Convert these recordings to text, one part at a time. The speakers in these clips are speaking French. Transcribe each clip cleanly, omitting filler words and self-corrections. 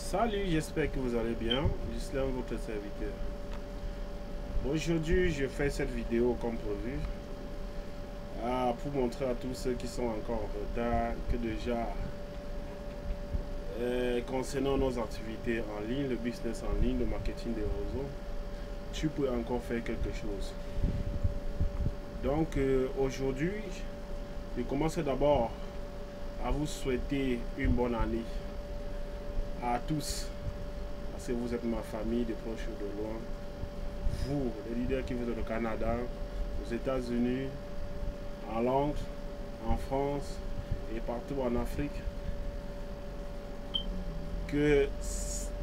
Salut, j'espère que vous allez bien. Gislain, votre serviteur. Aujourd'hui, je fais cette vidéo comme prévu pour montrer à tous ceux qui sont encore en retard que déjà concernant nos activités en ligne, le business en ligne, le marketing des réseaux, tu peux encore faire quelque chose. Donc aujourd'hui, je commence d'abord à vous souhaiter une bonne année à tous, parce que vous êtes ma famille de proche ou de loin. Vous, les leaders qui vous êtes au Canada, aux États-Unis, en Londres, en France et partout en Afrique, que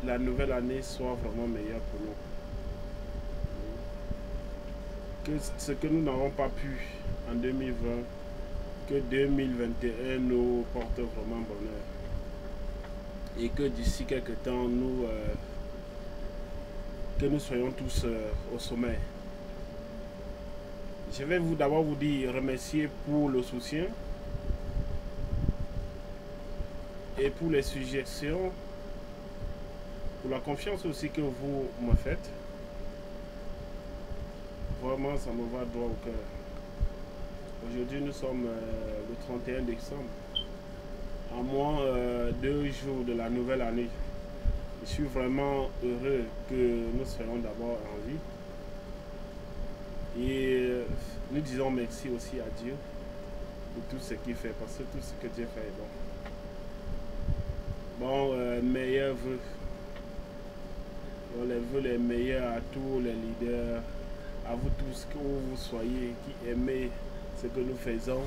la nouvelle année soit vraiment meilleure pour nous. Que ce que nous n'avons pas pu en 2020, que 2021 nous porte vraiment bonheur. Et que d'ici quelques temps, que nous soyons tous au sommet. Je vais d'abord vous dire remercier pour le soutien et pour les suggestions, pour la confiance aussi que vous me faites. Vraiment, ça me va droit au cœur. Aujourd'hui, nous sommes le 31 décembre. À moins 2 jours de la nouvelle année. Je suis vraiment heureux que nous soyons d'abord en vie. Et nous disons merci aussi à Dieu pour tout ce qu'il fait, parce que tout ce que Dieu fait est bon. Bon, meilleurs vœux. Les vœux les meilleurs à tous les leaders, à vous tous, que vous soyez, qui aimez ce que nous faisons.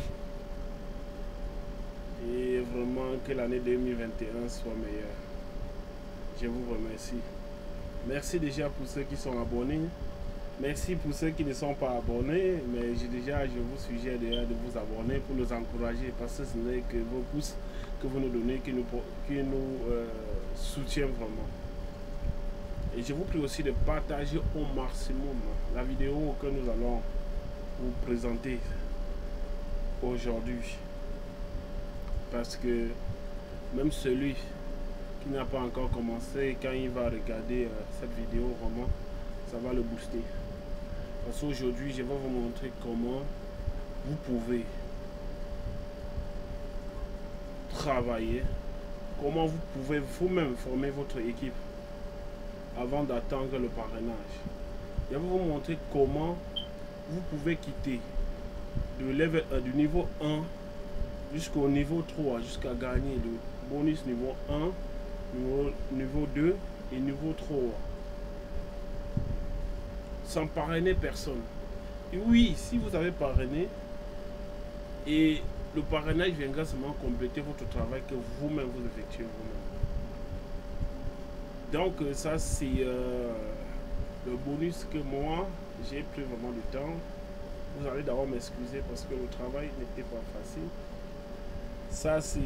Et vraiment que l'année 2021 soit meilleure. Je vous remercie. Merci déjà pour ceux qui sont abonnés. Merci pour ceux qui ne sont pas abonnés. Mais je vous suggère déjà de vous abonner pour nous encourager. Parce que ce n'est que vos pouces que vous nous donnez qui nous soutiennent vraiment. Et je vous prie aussi de partager au maximum la vidéo que nous allons vous présenter aujourd'hui. Parce que même celui qui n'a pas encore commencé, quand il va regarder cette vidéo, vraiment, ça va le booster. Parce qu'aujourd'hui, je vais vous montrer comment vous pouvez travailler, comment vous pouvez vous-même former votre équipe avant d'attendre le parrainage. Je vais vous montrer comment vous pouvez quitter du niveau 1 jusqu'au niveau 3, jusqu'à gagner le bonus niveau 1, niveau 2 et niveau 3. Sans parrainer personne. Et oui, si vous avez parrainé, et le parrainage viendra seulement compléter votre travail que vous-même vous effectuez vous-même. Donc ça c'est le bonus que moi j'ai pris vraiment du temps. Vous allez d'abord m'excuser parce que le travail n'était pas facile. Ça c'est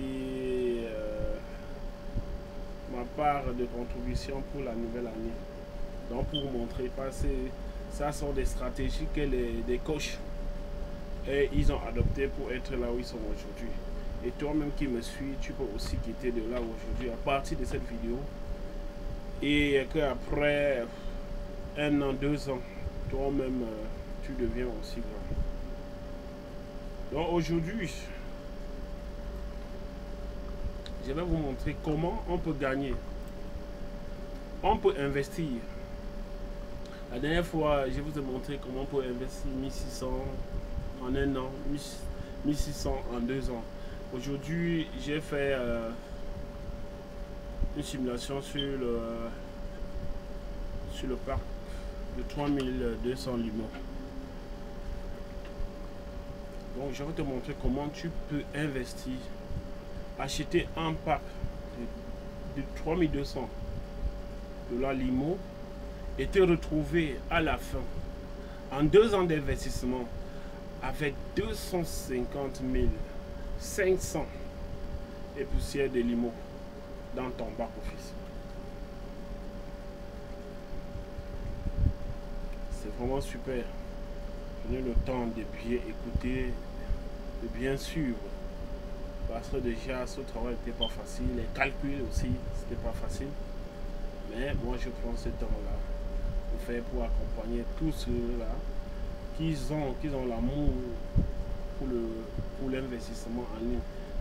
ma part de contribution pour la nouvelle année. Donc pour vous montrer, parce que ça sont des stratégies que des coachs et ils ont adopté pour être là où ils sont aujourd'hui. Et toi-même qui me suis, tu peux aussi quitter de là aujourd'hui à partir de cette vidéo. Et qu'après 1 an, 2 ans, toi-même tu deviens aussi grand. Donc aujourd'hui, je vais vous montrer comment on peut gagner. On peut investir. La dernière fois, je vous ai montré comment on peut investir 1600 en 1 an, 1600 en 2 ans. Aujourd'hui, j'ai fait une simulation sur le parc de 3200 limons. Donc, je vais te montrer comment tu peux investir. Acheter un pack de 3200 $ limo et te retrouver à la fin en 2 ans d'investissement avec 250 500 et poussières de limo dans ton back office. C'est vraiment super. Prenez le temps de bien écouter, de bien suivre. Parce que déjà ce travail n'était pas facile, les calculs aussi c'était pas facile. Mais moi, je prends ce temps-là pour accompagner tous ceux-là qui ont l'amour pour l'investissement en ligne.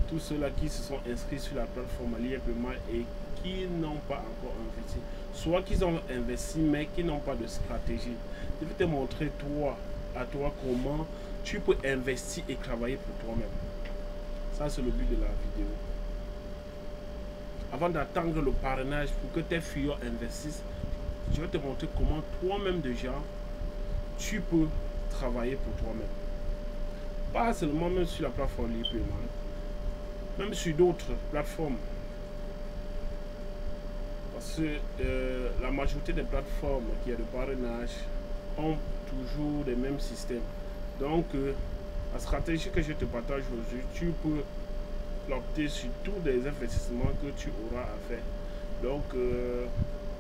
Tous ceux-là qui se sont inscrits sur la plateforme librement et qui n'ont pas encore investi. Soit qu'ils ont investi mais qui n'ont pas de stratégie. Je vais te montrer à toi comment tu peux investir et travailler pour toi-même. Ça, c'est le but de la vidéo. Avant d'attendre le parrainage pour que tes filles investissent, je vais te montrer comment toi-même déjà, tu peux travailler pour toi-même. Pas seulement même sur la plateforme librement, même sur d'autres plateformes. Parce que la majorité des plateformes qui ont de parrainage ont toujours les mêmes systèmes. Donc, la stratégie que je te partage aujourd'hui, tu peux l'opter sur tous les investissements que tu auras à faire. Donc,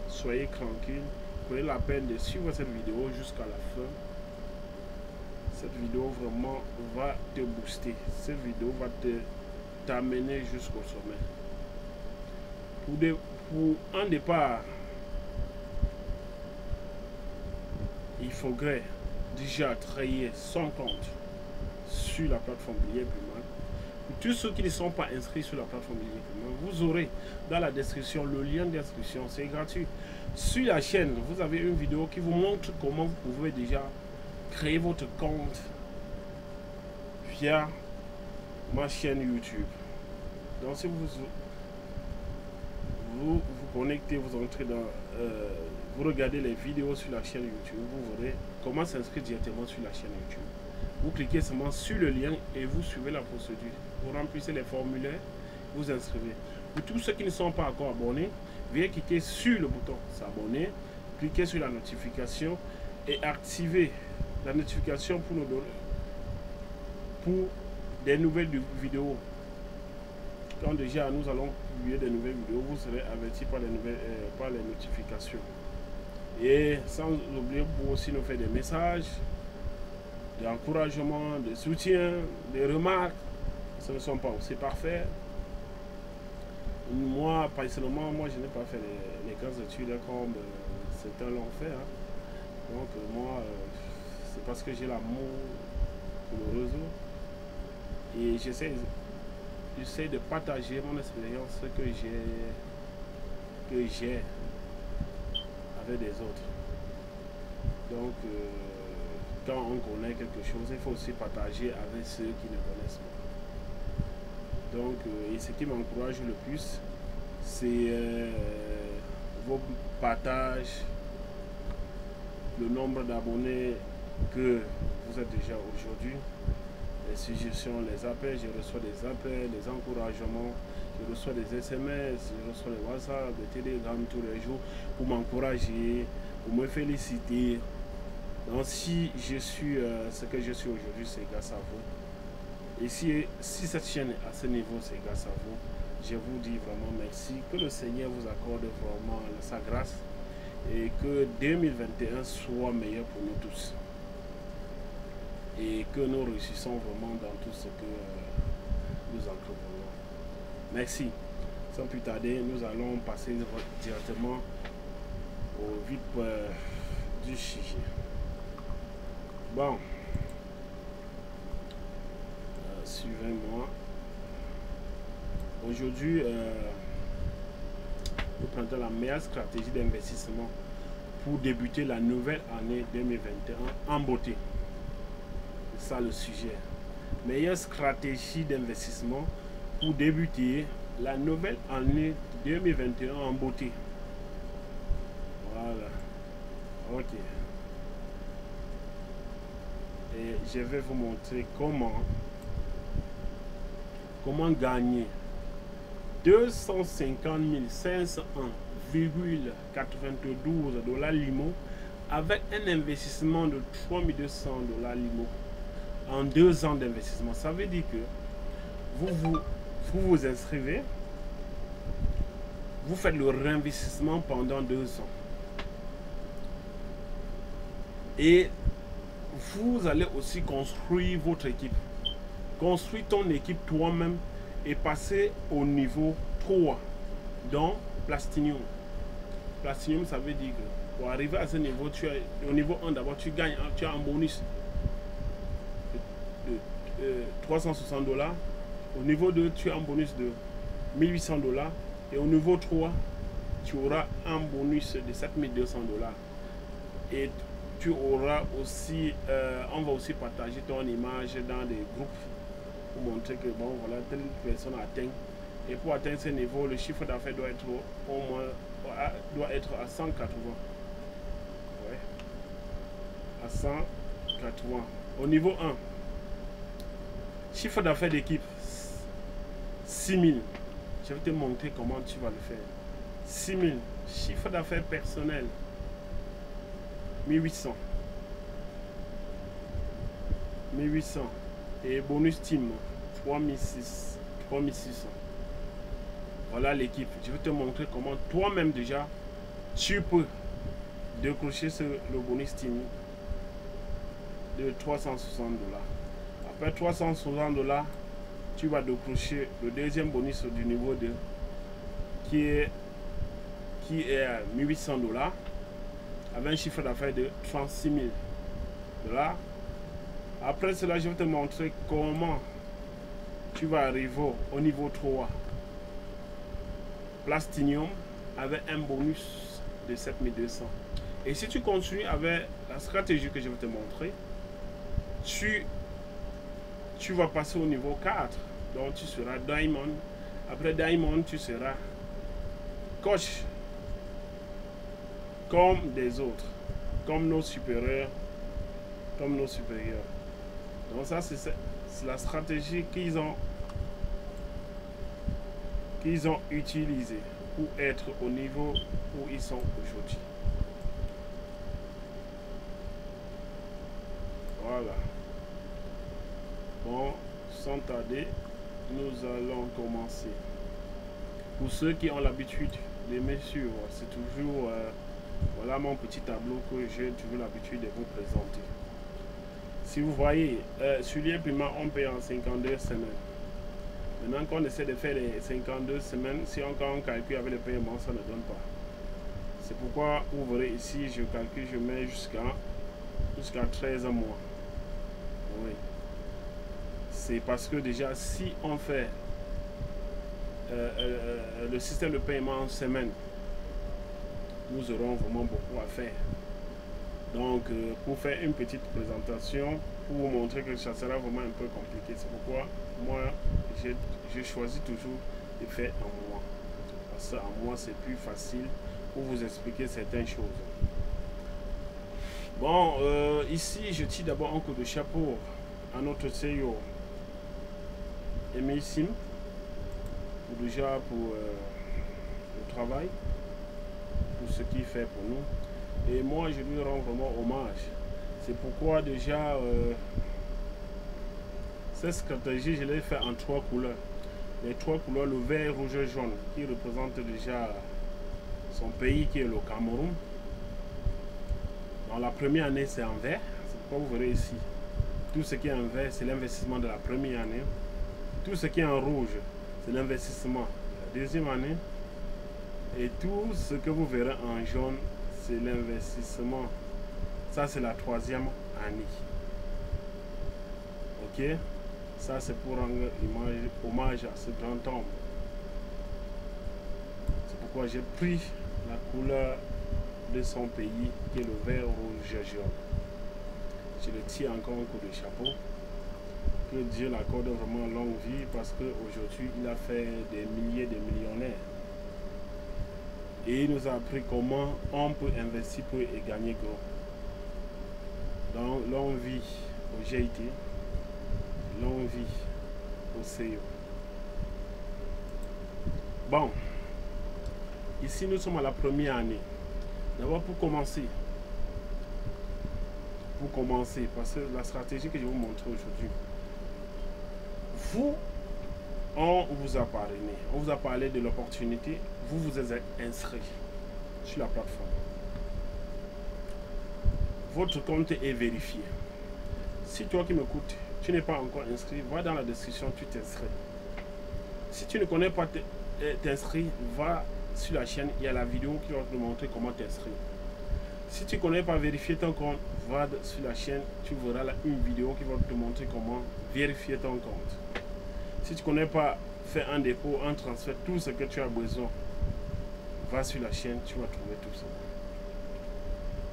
soyez tranquille. Prenez la peine de suivre cette vidéo jusqu'à la fin. Cette vidéo vraiment va te booster. Cette vidéo va t'amener jusqu'au sommet. Pour un départ, il faudrait déjà créer son compte sur la plateforme Librement. Pour tous ceux qui ne sont pas inscrits sur la plateforme Librement, vous aurez dans la description le lien d'inscription, c'est gratuit. Sur la chaîne, vous avez une vidéo qui vous montre comment vous pouvez déjà créer votre compte via ma chaîne YouTube. Donc si vous connectez, vous entrez dans vous regardez les vidéos sur la chaîne YouTube, vous verrez comment s'inscrire directement sur la chaîne YouTube. Vous cliquez seulement sur le lien et vous suivez la procédure. Vous remplissez les formulaires, vous inscrivez. Pour tous ceux qui ne sont pas encore abonnés, veuillez cliquer sur le bouton s'abonner, cliquez sur la notification et activez la notification pour nous donner pour des nouvelles vidéos. Quand déjà nous allons publier des nouvelles vidéos, vous serez avertis par les notifications. Et sans oublier pour aussi nous faire des messages d'encouragement, de soutien, des remarques. Ce ne sont pas aussi parfaits. Moi, personnellement, je n'ai pas fait les grandes études comme certains l'ont fait. Hein. Donc moi, c'est parce que j'ai l'amour pour le réseau. Et j'essaie de partager mon expérience que j'ai avec des autres. Donc, quand on connaît quelque chose, il faut aussi partager avec ceux qui ne connaissent pas. Donc, et ce qui m'encourage le plus, c'est vos partages, le nombre d'abonnés que vous êtes déjà aujourd'hui, les suggestions, les appels, je reçois des appels, des encouragements, je reçois des SMS, je reçois des WhatsApp, des Telegram tous les jours pour m'encourager, pour me féliciter. Donc si je suis ce que je suis aujourd'hui, c'est grâce à vous. Et si cette chaîne est à ce niveau, c'est grâce à vous. Je vous dis vraiment merci. Que le Seigneur vous accorde vraiment sa grâce et que 2021 soit meilleur pour nous tous. Et que nous réussissons vraiment dans tout ce que nous entreprenons. Merci. Sans plus tarder, nous allons passer directement au vif du sujet. Bon, suivez-moi. Aujourd'hui, nous prenons la meilleure stratégie d'investissement pour débuter la nouvelle année 2021 en beauté. C'est ça le sujet. Meilleure stratégie d'investissement pour débuter la nouvelle année 2021 en beauté. Voilà. Ok. Et je vais vous montrer comment gagner 250 501,92 $ Limo avec un investissement de 3200 $ Limo en 2 ans d'investissement. Ça veut dire que vous vous inscrivez, vous faites le réinvestissement pendant 2 ans et vous allez aussi construire votre équipe. Construis ton équipe toi-même et passer au niveau 3 dans Plastinium. Platinum, ça veut dire que pour arriver à ce niveau, au niveau 1 d'abord, tu gagnes, tu as un bonus de $360. Au niveau 2, tu as un bonus de $1800. Et au niveau 3, tu auras un bonus de $7200. Et tu auras aussi, on va aussi partager ton image dans des groupes pour montrer que bon, voilà, telle personne atteint. Et pour atteindre ce niveau, le chiffre d'affaires doit être au moins à 180. Ouais. À 180. Au niveau 1, chiffre d'affaires d'équipe 6000. Je vais te montrer comment tu vas le faire. 6000. Chiffre d'affaires personnel 1800. 1800. Et bonus team 3600. Voilà l'équipe. Je vais te montrer comment toi-même déjà tu peux décrocher le bonus team de $360. Après $360, tu vas décrocher le deuxième bonus du niveau 2 qui est à $1800 avec un chiffre d'affaires de $36 000. Après cela, je vais te montrer comment tu vas arriver au niveau 3 Platinum avec un bonus de 7200. Et si tu continues avec la stratégie que je vais te montrer, tu vas passer au niveau 4. Donc tu seras Diamond. Après Diamond, tu seras coach comme des autres, comme nos supérieurs. Donc ça, c'est la stratégie qu'ils ont utilisée pour être au niveau où ils sont aujourd'hui. Voilà. Bon, sans tarder, nous allons commencer. Pour ceux qui ont l'habitude de me suivre, c'est toujours voilà mon petit tableau que j'ai toujours l'habitude de vous présenter. Si vous voyez, sur l'imprimant, on paye en 52 semaines. Maintenant qu'on essaie de faire les 52 semaines, si on calcule avec le paiement, ça ne donne pas. C'est pourquoi vous verrez ici, je calcule, je mets jusqu'à 13 mois. Oui. C'est parce que déjà, si on fait le système de paiement en semaine, nous aurons vraiment beaucoup à faire. Donc, pour faire une petite présentation, pour vous montrer que ça sera vraiment un peu compliqué, c'est pourquoi moi, je choisis toujours de faire en mois. Parce qu'en mois, c'est plus facile pour vous expliquer certaines choses. Bon, ici, je tire d'abord un coup de chapeau à notre CEO, Emile Sim, déjà pour le travail, pour ce qu'il fait pour nous. Et moi, je lui rends vraiment hommage. C'est pourquoi déjà, cette stratégie, je l'ai fait en 3 couleurs. Les 3 couleurs, le vert, rouge et jaune, qui représente déjà son pays, qui est le Cameroun. Dans la première année, c'est en vert. C'est pourquoi vous verrez ici. Tout ce qui est en vert, c'est l'investissement de la première année. Tout ce qui est en rouge, c'est l'investissement de la deuxième année. Et tout ce que vous verrez en jaune, c'est l'investissement. Ça, c'est la 3e année. Ok? Ça, c'est pour rendre hommage à ce grand homme. C'est pourquoi j'ai pris la couleur de son pays, qui est le vert, rouge et jaune. Je le tire encore un coup de chapeau. Que Dieu l'accorde vraiment longue vie, parce qu'aujourd'hui, il a fait des milliers de millionnaires. Et il nous a appris comment on peut investir pour et gagner gros. Donc, longue vie au GIT, longue vie au CEO. Bon, ici nous sommes à la première année. D'abord pour commencer, parce que la stratégie que je vais vous montrer aujourd'hui, on vous a parrainé, on vous a parlé de l'opportunité, vous vous êtes inscrit sur la plateforme. Votre compte est vérifié. Si toi qui m'écoutes, tu n'es pas encore inscrit, va dans la description, tu t'inscris. Si tu ne connais pas t'inscrire, va sur la chaîne, il y a la vidéo qui va te montrer comment t'inscrire. Si tu ne connais pas vérifier ton compte, va sur la chaîne, tu verras là une vidéo qui va te montrer comment vérifier ton compte. Si tu ne connais pas faire un dépôt, un transfert, tout ce que tu as besoin, va sur la chaîne, tu vas trouver tout ça.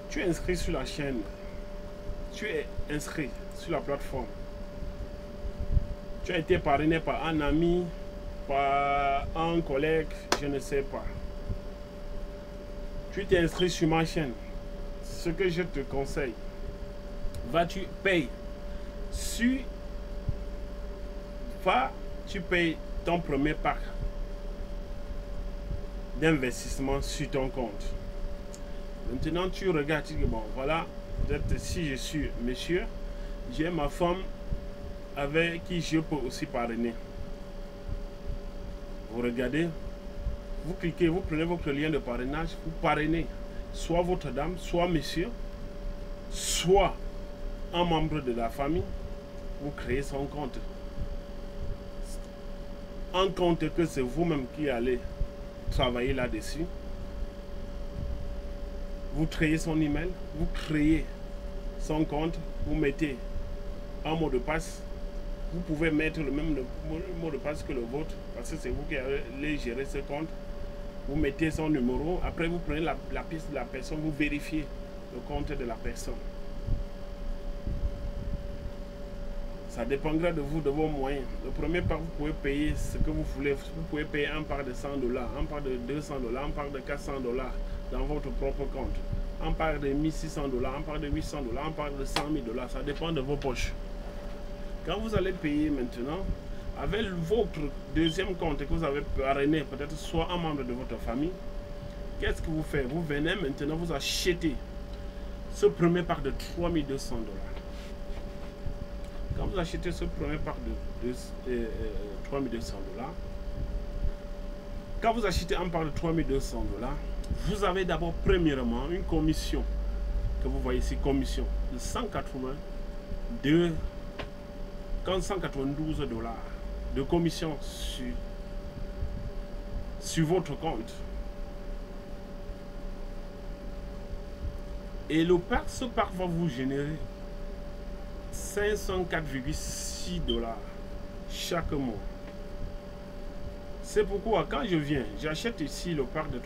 Tu es inscrit sur la chaîne, tu es inscrit sur la plateforme. Tu as été parrainé par un ami, par un collègue, je ne sais pas. Tu t'es inscrit sur ma chaîne. Ce que je te conseille, tu payes tu payes ton premier pack d'investissement sur ton compte. Maintenant, tu regardes, tu dis, bon, voilà, peut-être si je suis monsieur, j'ai ma femme avec qui je peux aussi parrainer. Vous regardez, vous cliquez, vous prenez votre lien de parrainage, vous parrainez soit votre dame, soit monsieur, soit un membre de la famille, vous créez son compte. Un compte que c'est vous-même qui allez travailler là-dessus. Vous créez son email, vous créez son compte, vous mettez un mot de passe. Vous pouvez mettre le même mot de passe que le vôtre, parce que c'est vous qui allez gérer ce compte. Vous mettez son numéro, après vous prenez la pièce de la personne, vous vérifiez le compte de la personne. Ça dépendra de vous, de vos moyens. Le premier part, vous pouvez payer ce que vous voulez. Vous pouvez payer un part de $100, un part de $200, un part de $400 dans votre propre compte. Un part de $1600, un part de $800, un part de $100 000. Ça dépend de vos poches. Quand vous allez payer maintenant, avec votre deuxième compte que vous avez parrainé, peut-être soit un membre de votre famille, qu'est-ce que vous faites? Vous venez maintenant, vous achetez ce premier pack de $3200. Quand vous achetez ce premier pack de $3200, quand vous achetez un pack de $3200, vous avez d'abord premièrement une commission que vous voyez ici, commission de 192 $ de commission sur votre compte. Et ce pack va vous générer 504,6 $ chaque mois. C'est pourquoi quand je viens, j'achète ici le pack de $3200,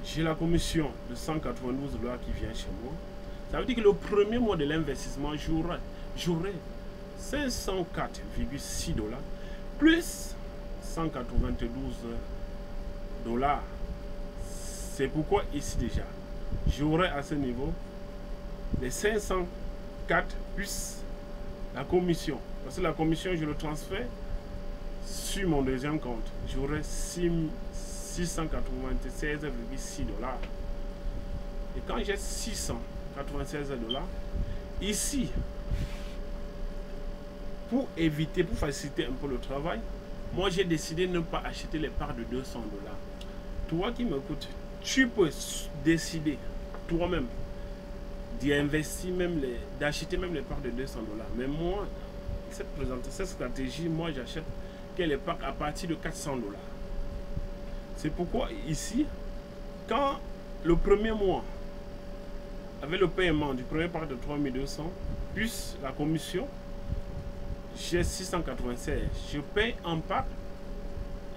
j'ai la commission de 192 $ qui vient chez moi. Ça veut dire que le premier mois de l'investissement, j'aurai 504,6 $ plus 192 $. C'est pourquoi ici déjà, j'aurai à ce niveau les 504 plus la commission. Parce que la commission, je le transfère sur mon deuxième compte. J'aurai 696,6 $. Et quand j'ai 696 $, ici, pour éviter, pour faciliter un peu le travail, moi j'ai décidé de ne pas acheter les parts de $200. Toi qui m'écoutes, tu peux décider toi-même d'investir même d'acheter même les parts de $200. Mais moi, cette stratégie, moi j'achète les packs à partir de $400. C'est pourquoi ici, quand le premier mois, avec le paiement du premier pack de 3200 plus la commission, j'ai 696. Je paye un pack,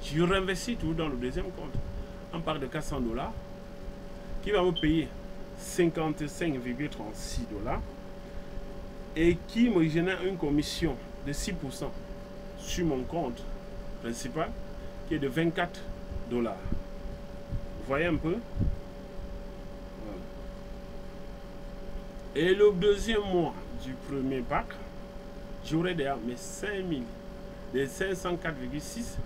je réinvestis tout dans le deuxième compte. Un pack de $400 qui va me payer 55,36 $ et qui me génère une commission de 6% sur mon compte principal qui est de $24. Vous voyez un peu? Et le deuxième mois du premier pack, j'aurai déjà mes 504,6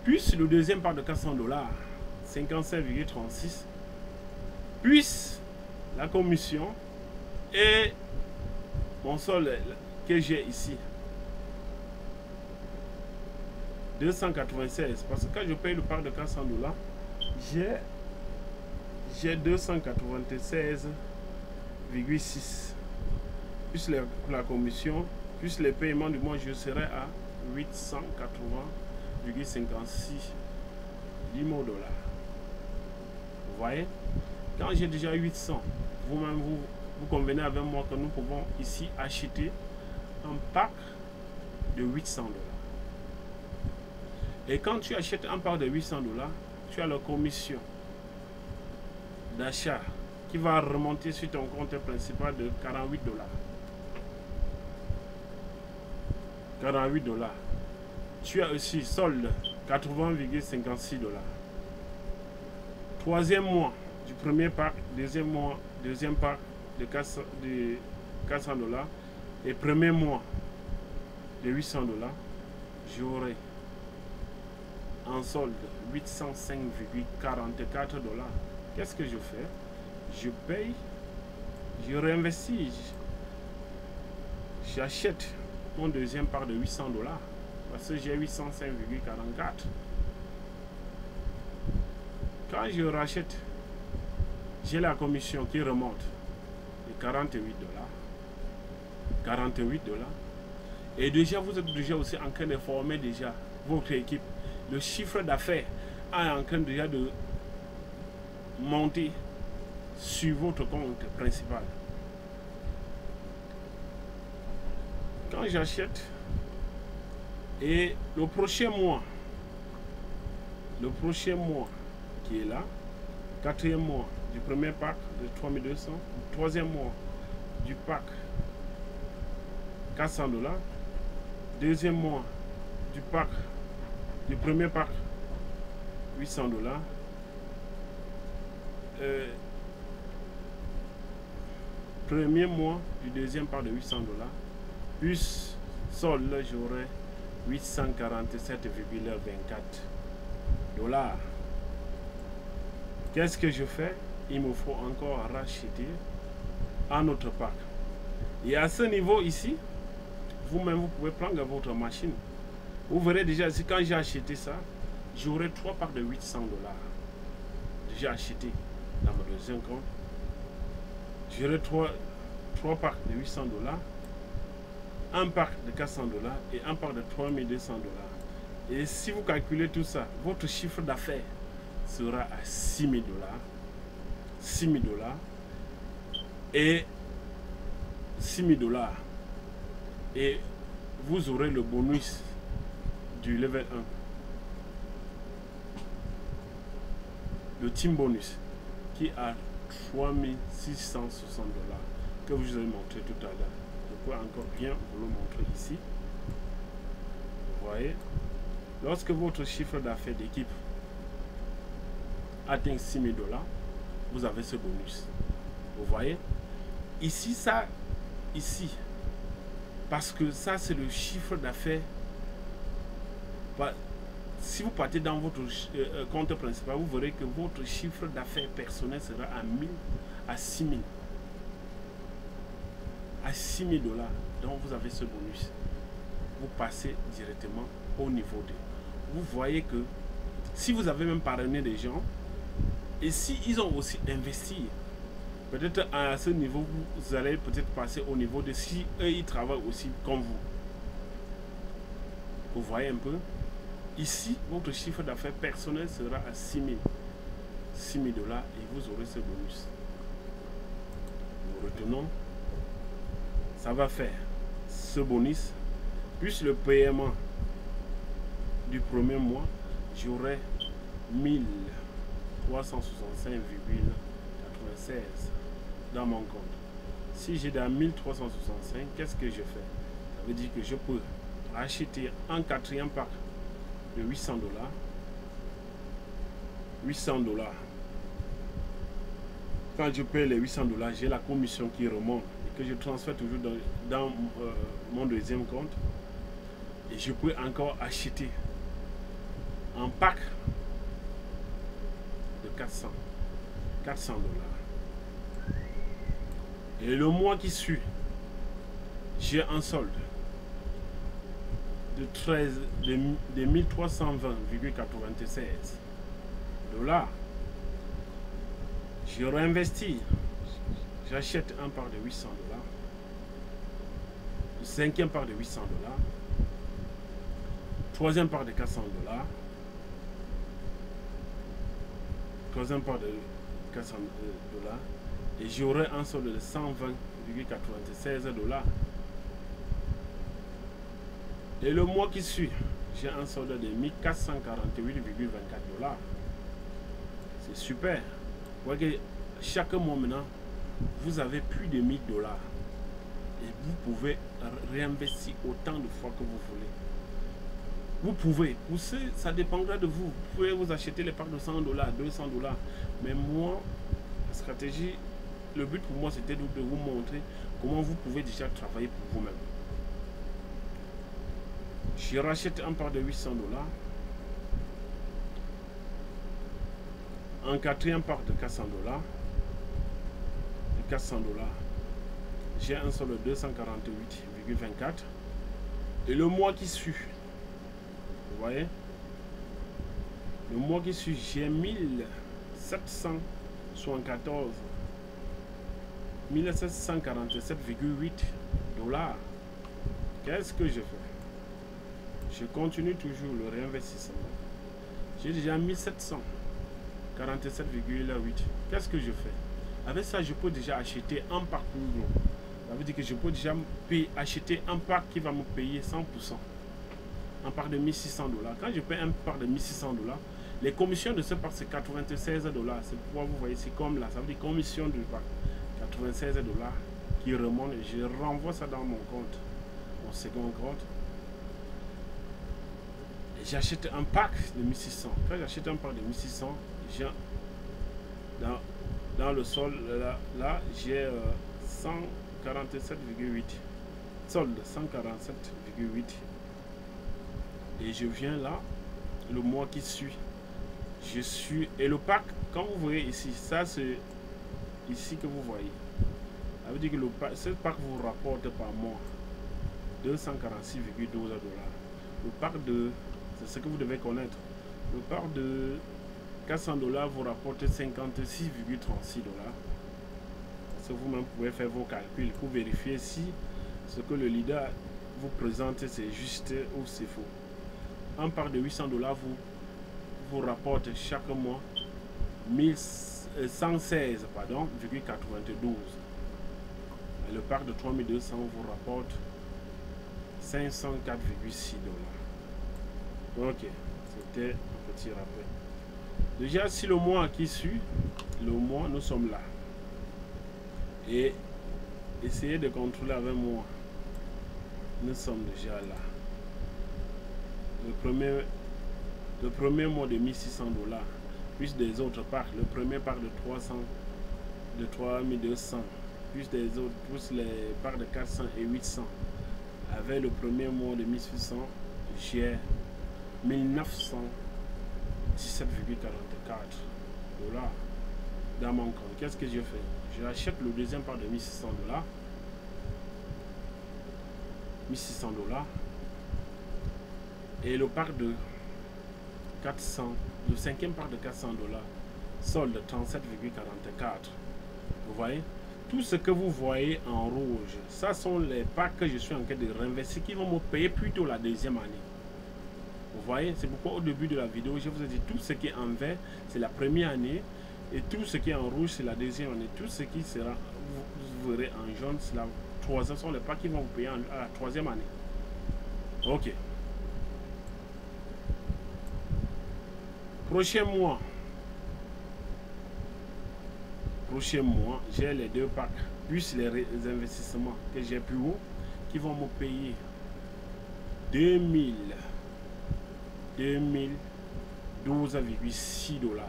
plus le deuxième pack de $400, 55,36 plus la commission et mon solde que j'ai ici 296, parce que quand je paye le pack de $400, j'ai 296,6 plus la commission plus les paiements du mois, je serai à 880,56 $10 000. Vous voyez, quand j'ai déjà 800, vous-même vous convenez avec moi que nous pouvons ici acheter un pack de $800. Et quand tu achètes un pack de $800, tu as la commission d'achat qui va remonter sur ton compte principal de $48. $48. Tu as aussi solde 80,56 $. Troisième mois du premier pack, deuxième pack de $400 et premier mois de $800, j'aurai en solde 805,44 $. Qu'est-ce que je fais? Je paye, je réinvestis, j'achète mon deuxième pack de $800 parce que j'ai 805,44. Quand je rachète, j'ai la commission qui remonte de $48. Et déjà, vous êtes déjà aussi en train de former déjà votre équipe. Le chiffre d'affaires est en train déjà de monter sur votre compte principal. Quand j'achète, et le prochain mois qui est là, quatrième mois du premier pack de 3200, troisième mois du pack $400, deuxième mois du pack du premier pack $800, premier mois du deuxième pack de $800, plus solde, j'aurai 847,24 $. Qu'est-ce que je fais? Il me faut encore racheter un autre pack. Et à ce niveau ici, vous-même, vous pouvez prendre votre machine. Vous verrez déjà ici, quand j'ai acheté ça, j'aurai 3 packs de $800 déjà acheté dans mon deuxième compte. J'aurai 3 packs de $800, un pack de $400 et un pack de $3200. Et si vous calculez tout ça, votre chiffre d'affaires sera à $6000. $6000 et $6000. Et vous aurez le bonus du level 1. Le team bonus qui a $3660 que je vous ai montré tout à l'heure. Je peux encore bien vous le montrer ici. Vous voyez, lorsque votre chiffre d'affaires d'équipe atteint $6000, vous avez ce bonus. Vous voyez, ici, ça, ici, parce que ça, c'est le chiffre d'affaires. Si vous partez dans votre compte principal, vous verrez que votre chiffre d'affaires personnel sera à 1000 à 6000. À $6000. Donc vous avez ce bonus. Vous passez directement au niveau 2. Vous voyez que si vous avez même parrainé des gens, et si ils ont aussi investi, peut-être à ce niveau, vous allez peut-être passer au niveau de si eux ils travaillent aussi comme vous. Vous voyez un peu? Ici, votre chiffre d'affaires personnel sera à $6000 et vous aurez ce bonus. Nous retenons, ça va faire ce bonus, plus le paiement du premier mois, j'aurai 1365,96 dans mon compte. Si j'ai dans 1365, qu'est-ce que je fais? Ça veut dire que je peux acheter un quatrième pack de $800. Quand je paye les $800, j'ai la commission qui remonte et que je transfère toujours dans mon deuxième compte. Et je peux encore acheter un pack de $400. Et le mois qui suit, j'ai un solde de 1320,96 $. Je réinvestis, j'achète un pack de $800, le cinquième pack de $800, troisième pack de $400, troisième part de 400 dollars. Et j'aurai un solde de 120,96 dollars. Et le mois qui suit, j'ai un solde de 1448,24 dollars. C'est super. Vous voyez que chaque mois maintenant, vous avez plus de 1000 dollars. Et vous pouvez réinvestir autant de fois que vous voulez. Vous pouvez. Ça dépendra de vous. Vous pouvez vous acheter les packs de 100 dollars, 200 dollars. Mais moi, la stratégie, le but pour moi, c'était de vous montrer comment vous pouvez déjà travailler pour vous-même. Je rachète un pack de 800 dollars. Un quatrième pack de 400 dollars. De 400 dollars. J'ai un solde de 248,24. Et le mois qui suit, vous voyez, le mois qui suit, j'ai 1747,8 dollars. Qu'est-ce que je fais? Je continue toujours le réinvestissement. J'ai déjà 1747,8. Qu'est-ce que je fais? Avec ça, je peux déjà acheter un pack plus gros. Ça veut dire que je peux déjà acheter un pack qui va me payer 100%. Un pack de 1600 dollars. Quand je paye un pack de 1600 dollars, les commissions de ce pack, c'est 96 dollars. C'est pourquoi vous voyez, c'est comme là. Ça veut dire commission du pack. 96 dollars qui remonte. Et je renvoie ça dans mon compte. Mon second compte. Et j'achète un pack de 1600. Quand j'achète un pack de 1600, dans le sol, là j'ai 147,8. Solde 147,8. Et je viens là, le mois qui suit. Je suis. Et le pack, quand vous voyez ici, ça c'est ici que vous voyez. Ça veut dire que ce pack vous rapporte par mois 246,12 dollars. Le pack de. C'est ce que vous devez connaître. Le pack de 400 dollars vous rapporte 56,36 dollars. Si vous-même pouvez faire vos calculs pour vérifier si ce que le leader vous présente c'est juste ou c'est faux. Un pack de 800 dollars vous rapporte chaque mois 116,92. Et le pack de 3200 vous rapporte 504,6 dollars. Ok, c'était un petit rappel. Déjà, si le mois qui suit, nous sommes là. Et essayez de contrôler avec moi. Nous sommes déjà là. Le premier mois de 1600 dollars, plus des autres packs. Le premier pack de 3200, plus des autres, plus les packs de 400 et 800. Avec le premier mois de 1600, j'ai 1917,44 dollars dans mon compte. Qu'est-ce que je fais? Je achète le deuxième pack de 1600 dollars. 1600 dollars. Et le pack de 400, le cinquième pack de 400 dollars, solde 37,44. Vous voyez? Tout ce que vous voyez en rouge, ça sont les packs que je suis en train de réinvestir qui vont me payer plutôt la deuxième année. Vous voyez? C'est pourquoi au début de la vidéo, je vous ai dit tout ce qui est en vert, c'est la première année. Et tout ce qui est en rouge, c'est la deuxième année. Tout ce qui sera, vous verrez en jaune, c'est la troisième. Ce sont les packs qui vont vous payer à la troisième année. Ok. Prochain mois, j'ai les deux packs, plus les investissements que j'ai plus haut, qui vont me payer 2012,6 dollars.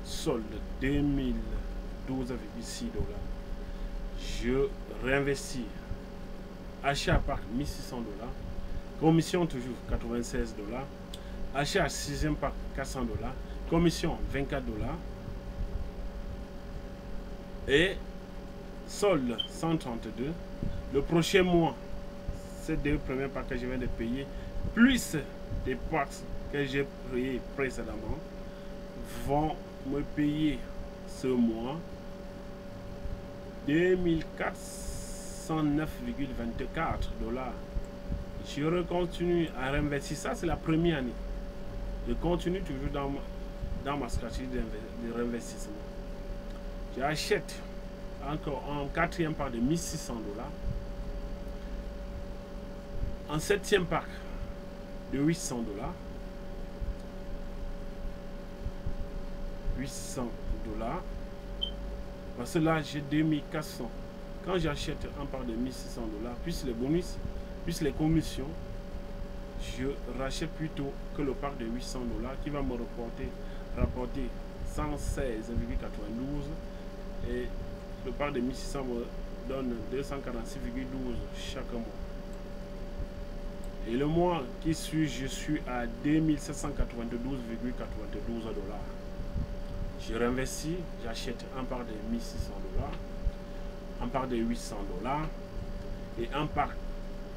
Solde 2012,6 dollars. Je réinvestis. Achat par 1600 dollars. Commission toujours 96 dollars. Achat à 6e par 400 dollars. Commission 24 dollars. Et solde 132. Le prochain mois, ces deux premiers packs que je viens de payer, plus des packs que j'ai payés précédemment, vont me payer ce mois 2409,24 dollars. Je continue à réinvestir. Ça, c'est la première année. Je continue toujours dans ma stratégie de réinvestissement. J'achète encore en quatrième part de 1600 $, en septième part de 800 $, 800 $, parce que là j'ai 2400. Quand j'achète en part de 1600 $, plus les bonus, plus les commissions, je rachète plutôt que le parc de 800 $ qui va me rapporter 116,92 $, et le parc de 1600 me donne 246,12 $ chaque mois. Et le mois qui suit, je suis à 2792,92 $. Je réinvestis, j'achète un part de 1600 $, un part de 800 $ et un part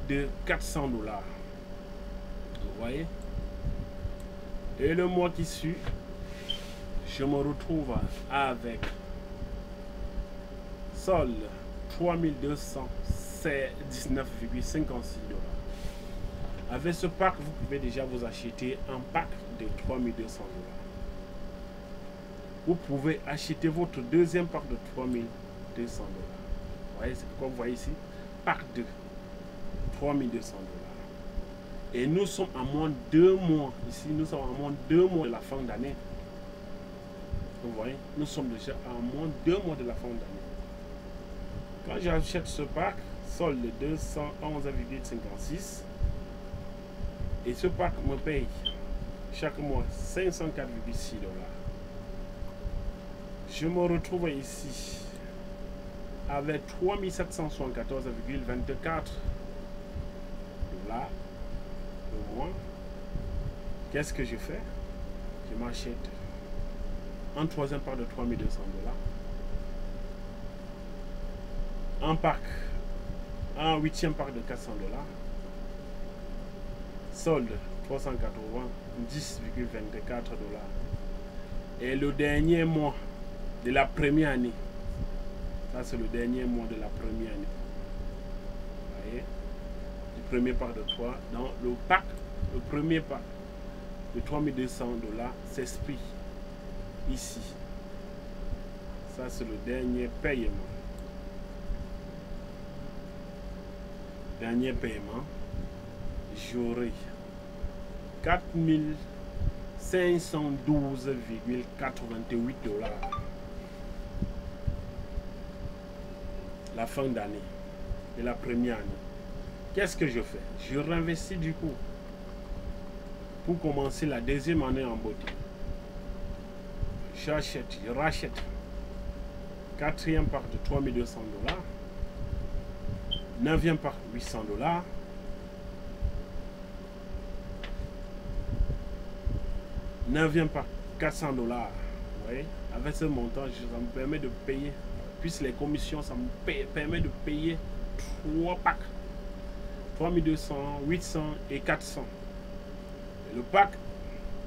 de 400 $. Vous voyez? Et le mois qui suit, je me retrouve avec solde 3219,56 $. Avec ce pack, vous pouvez déjà vous acheter un pack de 3200 $. Vous pouvez acheter votre deuxième pack de 3200 $. Vous voyez, comme vous voyez ici, pack de 3200 $. Et nous sommes à moins de 2 mois. Ici, nous sommes à moins de 2 mois de la fin d'année. Vous voyez, nous sommes déjà à moins de 2 mois de la fin d'année. Quand j'achète ce pack, solde 211,56 $. Et ce pack me paye chaque mois 504,6 $. Je me retrouve ici avec 3774,24 $ le mois. Qu'est-ce que je fais? Je m'achète un troisième pack de 3200 $, un pack, un huitième pack de 400 $, solde 390,24 $. Et le dernier mois de la première année, ça c'est le dernier mois de la première année. Vous voyez, le premier pack de 3 dans le pack, le premier pack de 3200 $ s'explique ici. Ça c'est le dernier paiement. Dernier paiement, j'aurai 4512,88 $. La fin d'année de la première année. Qu'est-ce que je fais? Je réinvestis du coup pour commencer la deuxième année en beauté. J'achète, je rachète quatrième part de 3200 $, neuvième part 800 $, neuvième part 400 $. Vous voyez, avec ce montant, ça me permet de payer, plus les commissions, ça me permet de payer 3 packs, 3200, 800 et 400. Et le pack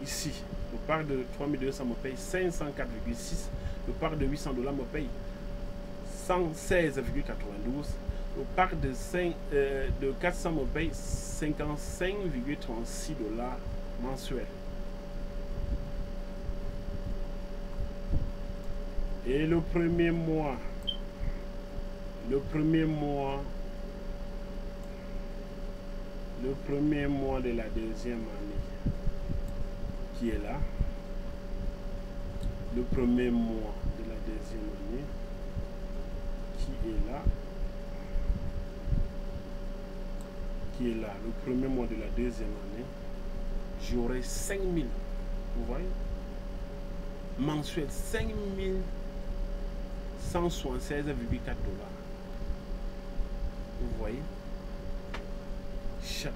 ici, le pack de 3200 me paye 504,6 $. Le pack de 800 $ me paye 116,92 $. Le pack de 400 me paye 55,36 $ mensuels. Et le premier mois de la deuxième année qui est là, le premier mois de la deuxième année qui est là, le premier mois de la deuxième année, j'aurai 5000, vous voyez, mensuel, 5176,4 $. Vous voyez, chaque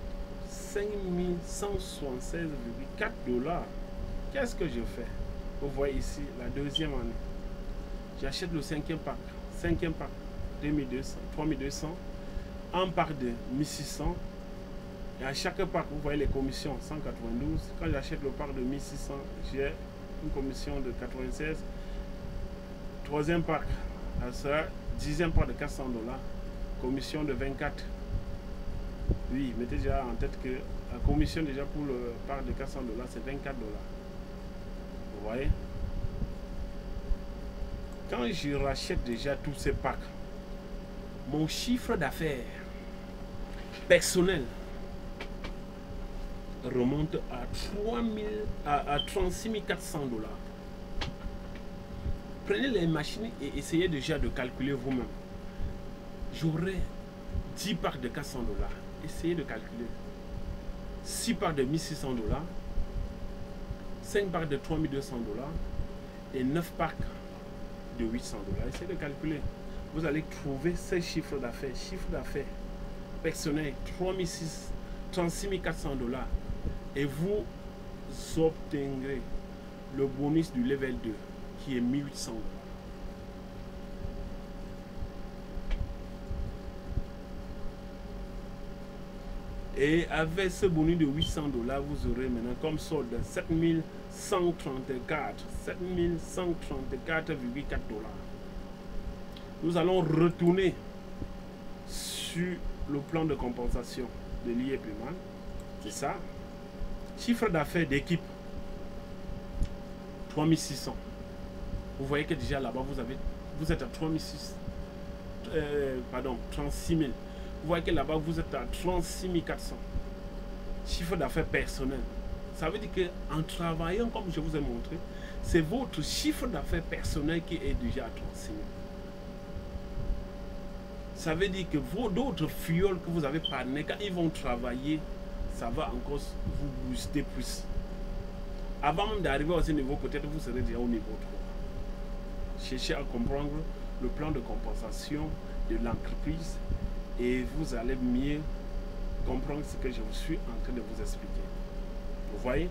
5176,4 $. Qu'est-ce que je fais? Vous voyez ici la deuxième année. J'achète le cinquième pack 2200, 3200, un pack de 1600. Et à chaque pack, vous voyez les commissions 192. Quand j'achète le pack de 1600, j'ai une commission de 96. Troisième pack, ça, dixième pack de 400 $, commission de 24. Oui, mettez déjà en tête que La commission déjà pour le parc de 400 $, c'est 24 $. Vous voyez? Quand je rachète déjà tous ces packs, mon chiffre d'affaires personnel remonte à 36 400 $. Prenez les machines et essayez déjà de calculer vous-même. J'aurai 10 packs de 400 $. Essayez de calculer. 6 packs de 1600 $, 5 packs de 3200 $ et 9 packs de 800 $. Essayez de calculer. Vous allez trouver ces chiffres d'affaires. Chiffre d'affaires personnel 36 400 $. Et vous obtiendrez le bonus du level 2 qui est 1800 $. Et avec ce bonus de 800 $, vous aurez maintenant comme solde 7134,4 $. Nous allons retourner sur le plan de compensation de l'IEPMAN. C'est ça. Chiffre d'affaires d'équipe 3600. Vous voyez que déjà là-bas, vous êtes à 36 000. Vous voyez que là-bas, vous êtes à 36 400. Chiffre d'affaires personnel. Ça veut dire qu'en travaillant, comme je vous ai montré, c'est votre chiffre d'affaires personnel qui est déjà à 36 000. Ça veut dire que vos d'autres fioles que vous avez parrainées, quand ils vont travailler, ça va encore vous booster plus. Avant même d'arriver à ce niveau, peut-être vous serez déjà au niveau 3. Cherchez à comprendre le plan de compensation de l'entreprise et vous allez mieux comprendre ce que je vous suis en train de vous expliquer. Vous voyez,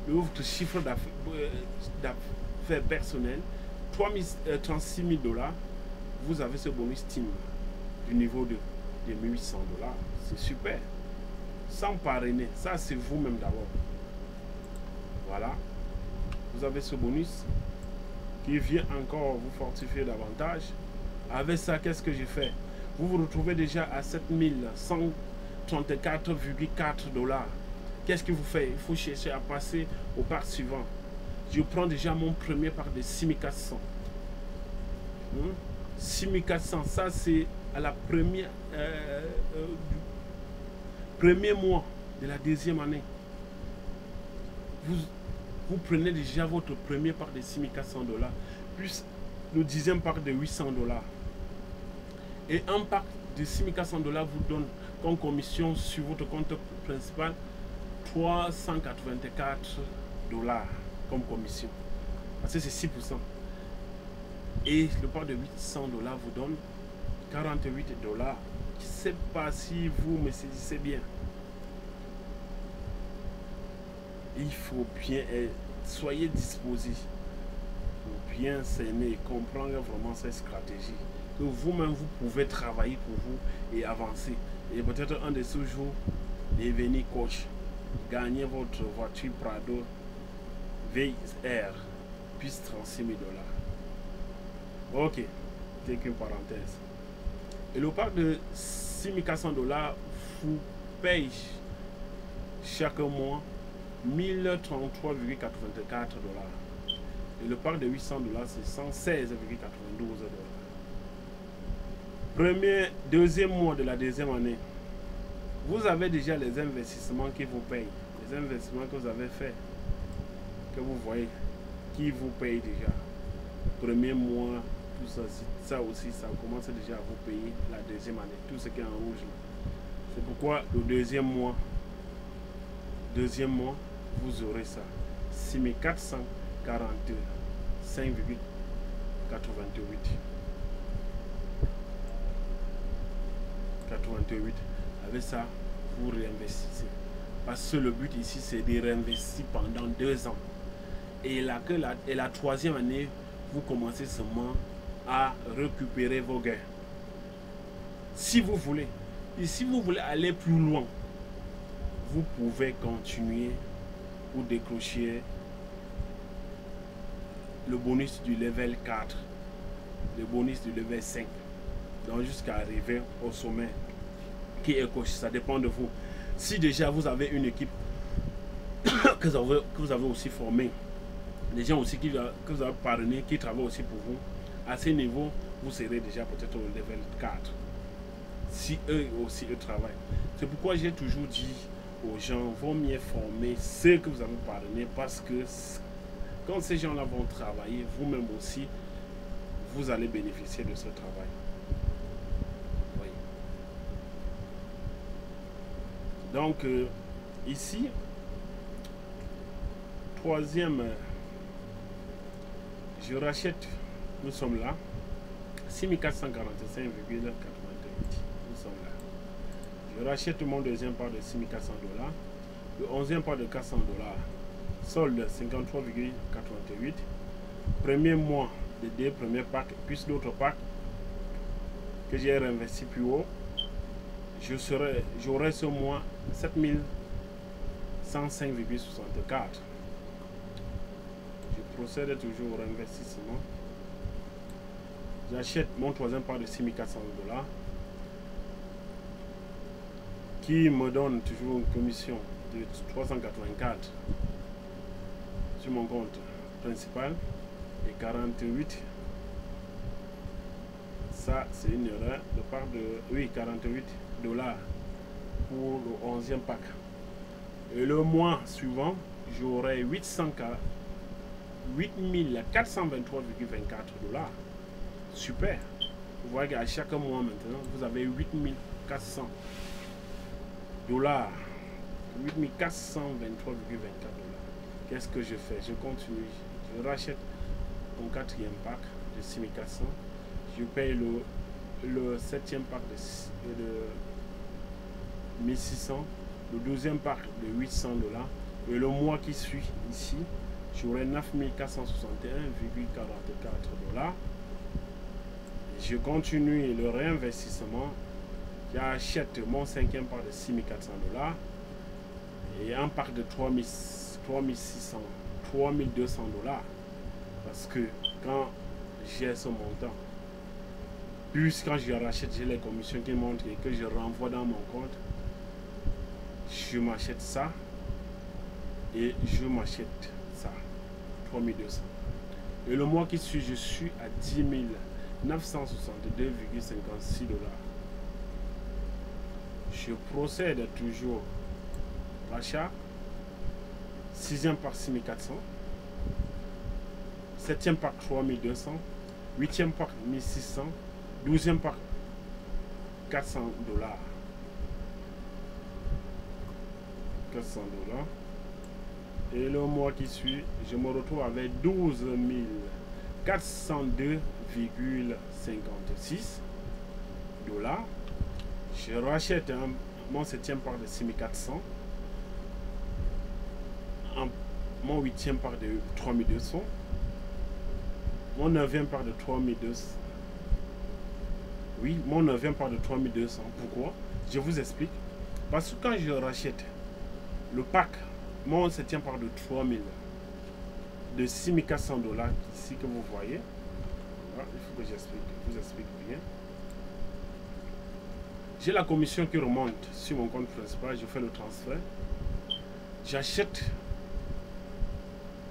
votre chiffre d'affaires personnel, 36 000 $, vous avez ce bonus team du niveau de 1800 $. C'est super. Sans parrainer, ça c'est vous-même d'abord. Voilà. Vous avez ce bonus qui vient encore vous fortifier davantage. Avec ça, qu'est-ce que j'ai fait? Vous vous retrouvez déjà à 7134,4 $. Qu'est-ce que vous faites? Il faut chercher à passer au parc suivant. Je prends déjà mon premier parc de 6400. 6400, ça c'est à la première premier mois de la deuxième année. Vous prenez déjà votre premier parc de 6400 $, plus le 10e parc de 800 $. Et un parc de 6400 $ vous donne comme commission sur votre compte principal 384 $ comme commission. Parce que c'est 6%. Et le parc de 800 $ vous donne 48 $. Je ne sais pas si vous me saisissez bien. Il faut bien être, soyez disposés pour bien cerner et comprendre vraiment cette stratégie. Que vous-même, vous pouvez travailler pour vous et avancer. Et peut-être un de ces jours, devenir coach. Gagner votre voiture Prado VR, puis 36 000 $. Ok, c'est qu'une parenthèse. Et le parc de 6400 $ vous paye chaque mois 1033,84 $. Et le parc de 800 $, c'est 116,92 $. Deuxième mois de la deuxième année, vous avez déjà les investissements qui vous payent. Les investissements que vous avez faits, que vous voyez, qui vous payent déjà. Premier mois, tout ça, ça aussi, ça commence déjà à vous payer la deuxième année. Tout ce qui est en rouge là. C'est pourquoi le deuxième mois, vous aurez ça. 6445,88. Avec ça, vous réinvestissez. Parce que le but ici, c'est de réinvestir pendant 2 ans. Et la troisième année, vous commencez seulement à récupérer vos gains. Si vous voulez. Et si vous voulez aller plus loin, vous pouvez continuer ou décrocher le bonus du level 4, le bonus du level 5. Donc jusqu'à arriver au sommet qui est coach, ça dépend de vous. Si déjà vous avez une équipe que vous avez aussi formée, des gens aussi que vous avez parrainé, qui travaillent aussi pour vous, à ce niveau, vous serez déjà peut-être au level 4. Si eux aussi eux travaillent. C'est pourquoi j'ai toujours dit aux gens, vaut mieux former ceux que vous avez parrainés, parce que quand ces gens-là vont travailler, vous-même aussi, vous allez bénéficier de ce travail. Oui. Donc, ici, troisième, je rachète, nous sommes là, 6445,88. Nous sommes là. Je rachète mon deuxième part de 6400 $, le 11e part de 400 $, solde 53,88. Premier mois des deux premiers packs, plus d'autres packs que j'ai réinvesti plus haut, j'aurai ce mois 7105,64. Je procède toujours au réinvestissement. J'achète mon troisième part de 6400 $, qui me donne toujours une commission de 384 sur mon compte principal et 48. Ça, c'est une erreur de part de 48 $ pour le 11e pack. Et le mois suivant, j'aurai 8423,24 $. Super. Vous voyez qu'à chaque mois maintenant, vous avez 8400 $. 8423,24 $. Qu'est-ce que je fais? Je continue. Je rachète mon quatrième pack de 6400. Je paye le 7e pack de 1600. Le 12e pack de 800 $. Et le mois qui suit ici, j'aurai 9461,44 $. Je continue le réinvestissement. J'achète mon 5e pack de 6400 $ et un pack de 3200 $. Parce que quand j'ai ce montant, plus quand je rachète, j'ai les commissions qui montrent et que je renvoie dans mon compte, je m'achète ça et je m'achète ça, 3200. Et le mois qui suit, je suis à 10 962,56 $. Je procède toujours l'achat. 6e par 6400, 7e par 3200, 8e par 1600, 12e par 400 $. 400 $. Et le mois qui suit, je me retrouve avec 12 402,56 $. Je rachète mon 7e part de 6400, mon 8e part de 3200, mon 9e part de 3200. Oui, mon 9e part de 3200. Pourquoi? Je vous explique. Parce que quand je rachète le pack, mon 7e part de 3000, de 6400 $, ici que vous voyez, voilà, il faut que je vous explique bien. J'ai la commission qui remonte sur mon compte principal, je fais le transfert. J'achète.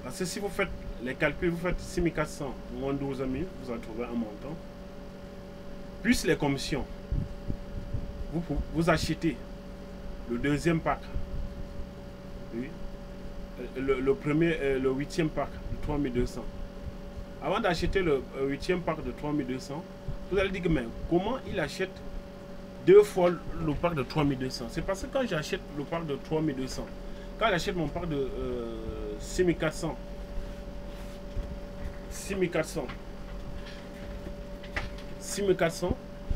Parce que si vous faites les calculs, vous faites 6400 moins 12 000, vous allez trouver un montant. Plus les commissions, vous achetez le deuxième pack. Oui. Le 8e pack de 3200. Avant d'acheter le 8e pack de 3200, vous allez dire que mais comment il achète deux fois le pack de 3200? C'est parce que quand j'achète le pack de 3200, quand j'achète mon pack de 6400,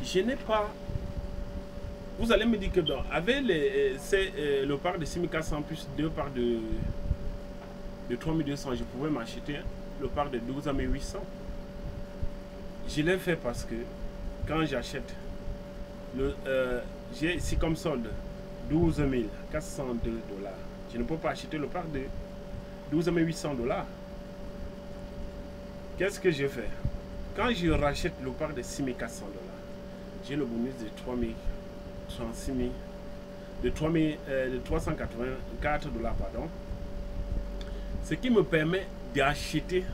je n'ai pas. Vous allez me dire que bon, avec le pack de 6400 plus deux packs de 3200, je pouvais m'acheter le pack de 12 800. Je l'ai fait parce que quand j'achète, j'ai ici comme solde 12 402 $. Je ne peux pas acheter le pack de 12 800 $. Qu'est-ce que je fais? Quand je rachète le pack de 6400 $, j'ai le bonus de 36 de 384 $, pardon. Ce qui me permet d'acheter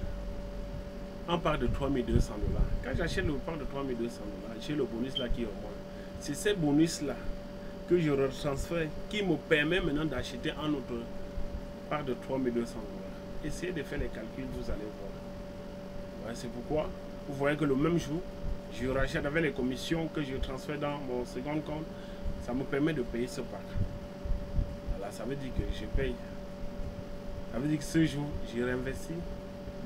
un parc de 3200 $. Quand j'achète le parc de 3200 $, j'ai le bonus là qui augmente. C'est ce bonus là que je retransfère qui me permet maintenant d'acheter un autre parc de 3200 $. Essayez de faire les calculs, vous allez voir. Ouais, c'est pourquoi vous voyez que le même jour, je rachète avec les commissions que je transfère dans mon second compte. Ça me permet de payer ce parc. Voilà, ça veut dire que je paye. Ça veut dire que ce jour, j'ai réinvesti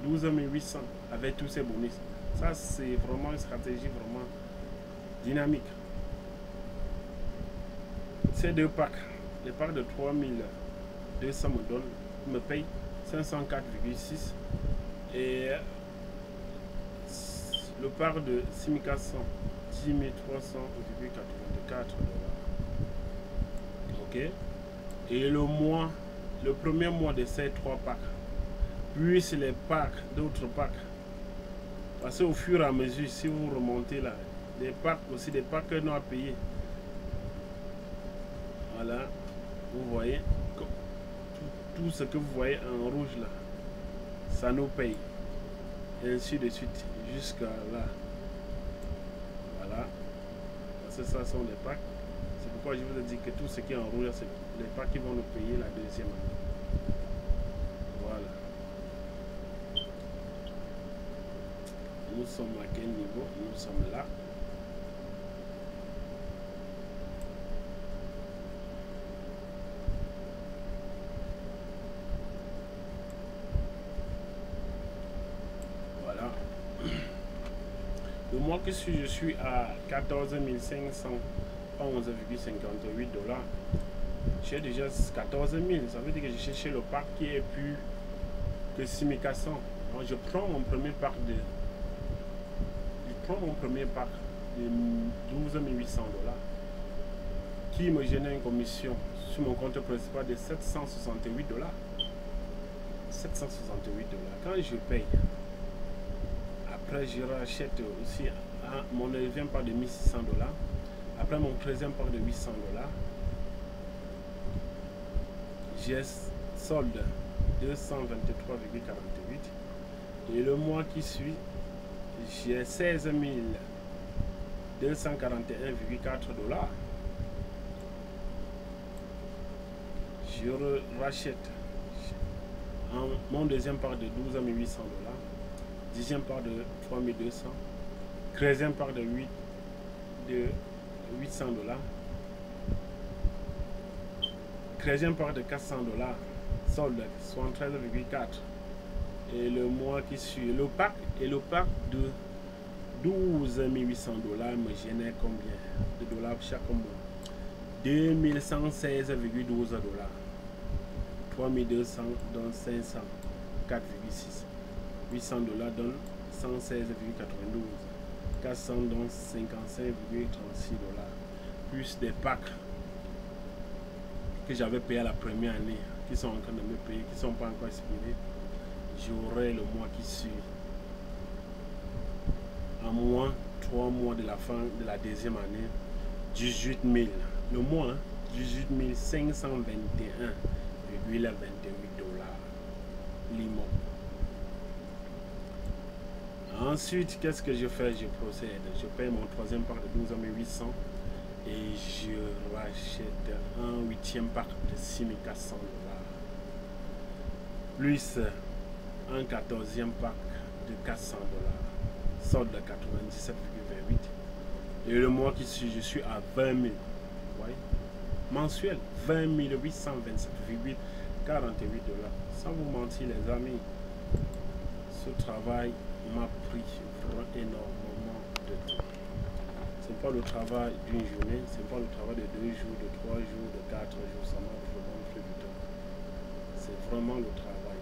12 800 avec tous ces bonus. Ça, c'est vraiment une stratégie vraiment dynamique. Ces deux packs, les packs de 3200 me payent 504,6 et le pack de 6400 10 300,84 $. Ok. Et le premier mois de ces trois packs, plus les packs, d'autres packs. Parce qu'au fur et à mesure, si vous remontez là, des packs aussi, des packs que nous avons payés. Voilà, vous voyez, tout ce que vous voyez en rouge là, ça nous paye. Et ainsi de suite, jusqu'à là. Voilà. Parce que ça sont des packs. C'est pourquoi je vous ai dit que tout ce qui est en rouge, c'est les packs qui vont nous payer la deuxième année. Voilà. Nous sommes à quel niveau? Nous sommes là. Voilà. Le mois qui suit, je suis à 14 511,58 $. J'ai déjà 14 000. Ça veut dire que j'ai cherché le parc qui est plus que 6400. Donc je prends mon premier parc de... Je prends mon premier parc de 12 800 $, qui me génère une commission sur mon compte principal de 768 $. 768 $. Quand je paye, après je rachète aussi mon 9e parc de 1600 $. Après mon 13e parc de 800 $. J'ai solde 223,48 et le mois qui suit j'ai 16 241,4 $. Je rachète mon deuxième part de 12 800 $, 10e part de 3200, 13e part de 800 $, 13e part de 400 $, solde 73,4 $. Et le mois qui suit, le pack de 12 800 $ me génère combien de dollars chaque mois? 2116,12 $. 3200 donne 504,6. 800 $ donne 116,92. 400 donne 55,36 $. Plus des packs que j'avais payé à la première année, qui sont en train de me payer, qui ne sont pas encore expirés. J'aurai le mois qui suit, à moins 3 mois de la fin de la deuxième année, 18 000. Le mois, hein, 18 521,28 $. Limon. Ensuite, qu'est-ce que je fais? Je procède. Je paye mon troisième parc de 12 800 et je rachète un 8e parc de 6400 $. Plus un 14e pack de 400 $, solde de 97,28. Et le mois qui suit, je suis à 20 000. Voyez? Mensuel, 20 827,48 $. Sans vous mentir, les amis, ce travail m'a pris énormément de temps. Ce n'est pas le travail d'une journée, ce n'est pas le travail de 2 jours, de 3 jours, de 4 jours, ça m'a vraiment pris du temps. C'est vraiment le travail.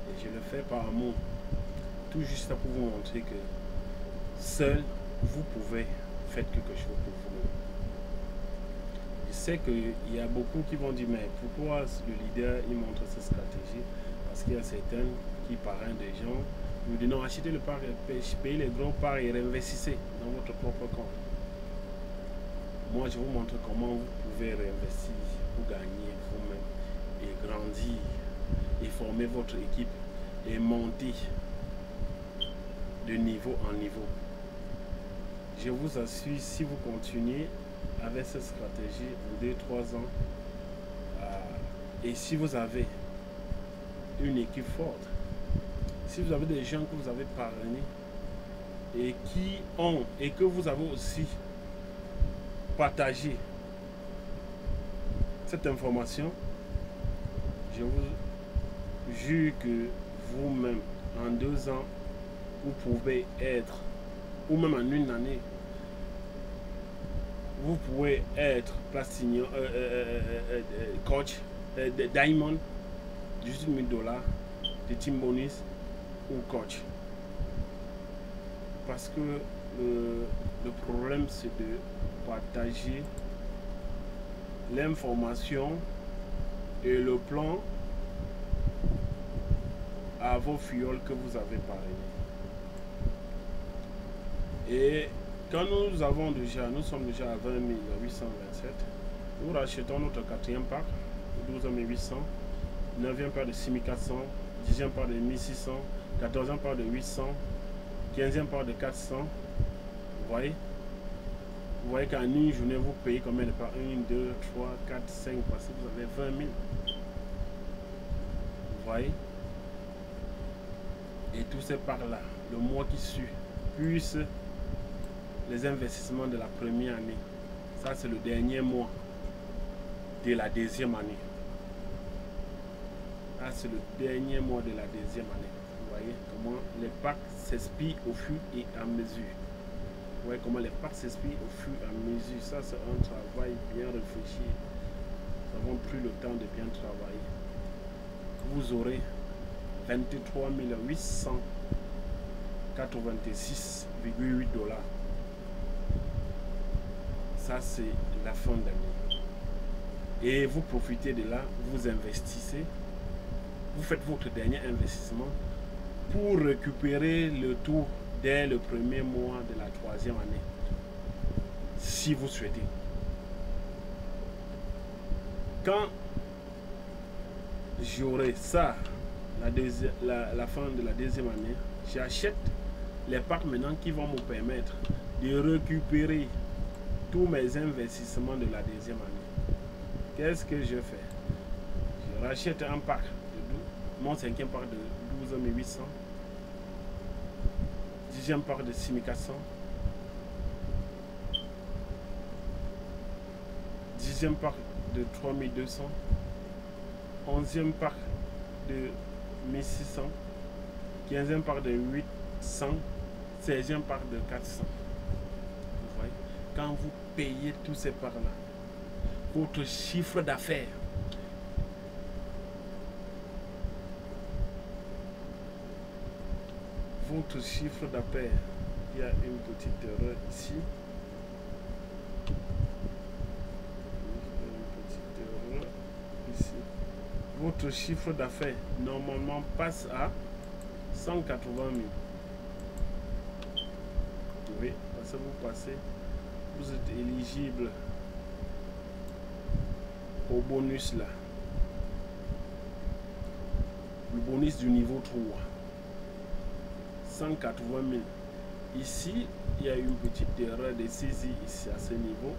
Et je le fais par amour, tout juste pour vous montrer que seul vous pouvez faire quelque chose pour vous. Je sais qu'il y a beaucoup qui vont dire mais pourquoi le leader il montre cette stratégie? Parce qu'il y a certains qui parrainent des gens, vous disent non, achetez le parc, payez les gros parcs et réinvestissez dans votre propre compte. Moi je vous montre comment vous pouvez réinvestir pour gagner vous-même et grandir et former votre équipe et monter de niveau en niveau. Je vous assure, si vous continuez avec cette stratégie en 2-3 ans, et si vous avez une équipe forte, si vous avez des gens que vous avez parrainés et qui ont, et que vous avez aussi partagé cette information, je vous jure que vous-même, en 2 ans, vous pouvez être, ou même en une année, vous pouvez être platinum, coach, diamond, $18 000 de team bonus ou coach. Parce que le problème, c'est de partager l'information et le plan à vos fioles que vous avez parrainé. Et quand nous sommes déjà à 20 827, nous rachetons notre 4e pack, 12 800, 9e pack de 6400, 10e pack de 1600, 14e pack de 800, 15e pack de 400. Vous voyez qu'en une journée, vous payez combien de packs? 1, 2, 3, 4, 5, parce que vous avez 20 000. Vous voyez? Et tous ces packs-là, le mois qui suit, plus les investissements de la première année. Ça, c'est le dernier mois de la deuxième année. Ça, c'est le dernier mois de la deuxième année. Vous voyez comment les packs s'expirent au fur et à mesure. Vous voyez comment les packs s'expirent au fur et à mesure. Ça, c'est un travail bien réfléchi. Nous n'avons plus le temps de bien travailler. Vous aurez 23 886,8 $. Ça, c'est la fin d'année. Et vous profitez de là, vous investissez, vous faites votre dernier investissement pour récupérer le tout dès le premier mois de la 3e année, si vous souhaitez. Quand j'aurai ça, la fin de la deuxième année, j'achète les packs maintenant qui vont me permettre de récupérer tous mes investissements de la deuxième année. Qu'est-ce que je fais? Je rachète un pack, mon 5e pack de 12 800, 10e pack de 6400, 10e pack de 3200, 11e pack de 1600, 15e pack de 800, 16e pack de 400. Vous voyez? Quand vous payez tous ces packs là, votre chiffre d'affaires il y a une petite erreur ici. Votre chiffre d'affaires normalement passe à 180 000. Oui, parce que vous êtes éligible au bonus là. Le bonus du niveau 3. 180 000. Ici, il y a une petite erreur de saisie ici à ce niveau.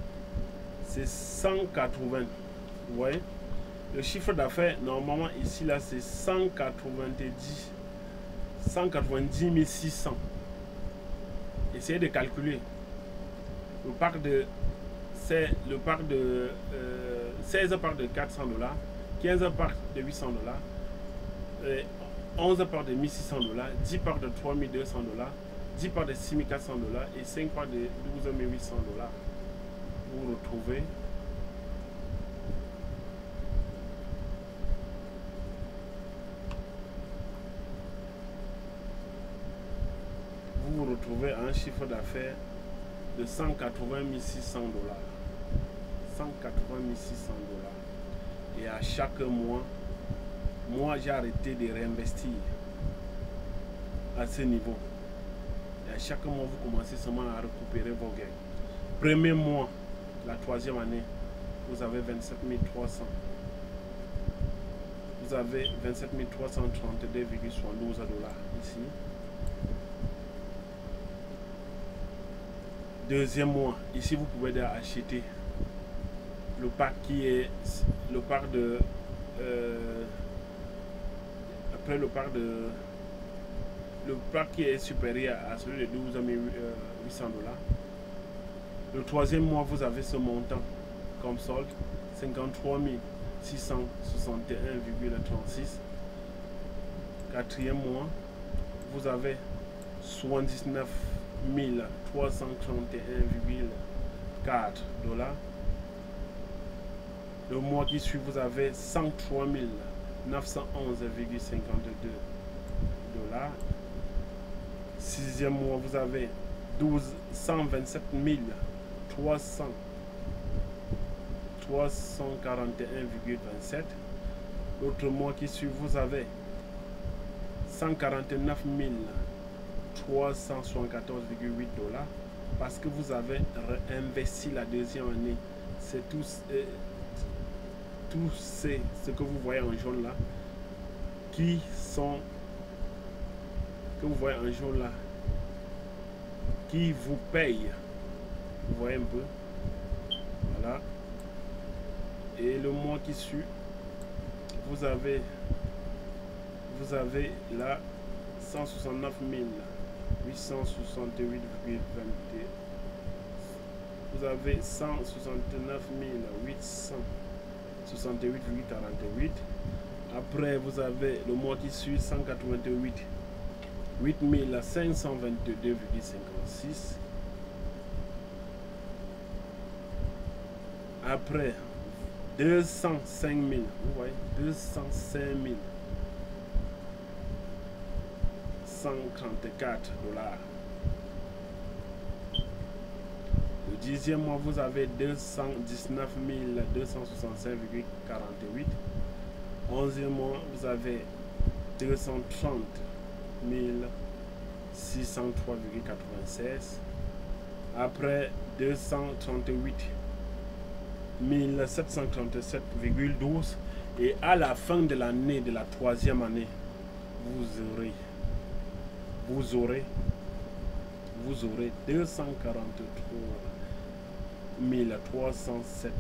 C'est 180. Vous voyez? Le chiffre d'affaires, normalement, ici, là, c'est 190 600. Essayez de calculer. Le pack de 16 packs de 400 $, 15 packs de 800 $, 11 packs de 1600 $, 10 packs de 3200 $, 10 packs de 6400 $ et 5 packs de 12 800 $. Vous retrouvez un chiffre d'affaires de 180 600 $. 180 600 $. Et à chaque mois, moi j'ai arrêté de réinvestir à ce niveau. Et à chaque mois, vous commencez seulement à récupérer vos gains. Premier mois, la 3e année, vous avez 27 300. Vous avez 27 332,72 dollars ici. Deuxième mois, ici vous pouvez acheter le pack qui est le pack de après le pack qui est supérieur à celui de 12 800 dollars. Le troisième mois, vous avez ce montant comme solde, 53 661,36. Quatrième mois, vous avez 79 331,4 dollars. Le mois qui suit, vous avez 103 911,52 dollars. Sixième mois, vous avez 127 341,27. L'autre mois qui suit, vous avez 149 374,8 dollars parce que vous avez réinvesti la deuxième année. C'est tout ce que vous voyez en jaune là qui sont qui vous payent. Vous voyez un peu, voilà. Et le mois qui suit, vous avez là 169 868,21. Vous avez 169 868,48. Après, vous avez le mois qui suit 188 8522,56. Après 205 000, vous voyez, 205 134 dollars. Le dixième mois, vous avez 219 265,48. Onzième mois, vous avez 230 603,96. Après 238 737,12. Et à la fin de l'année, de la troisième année, vous aurez 243 307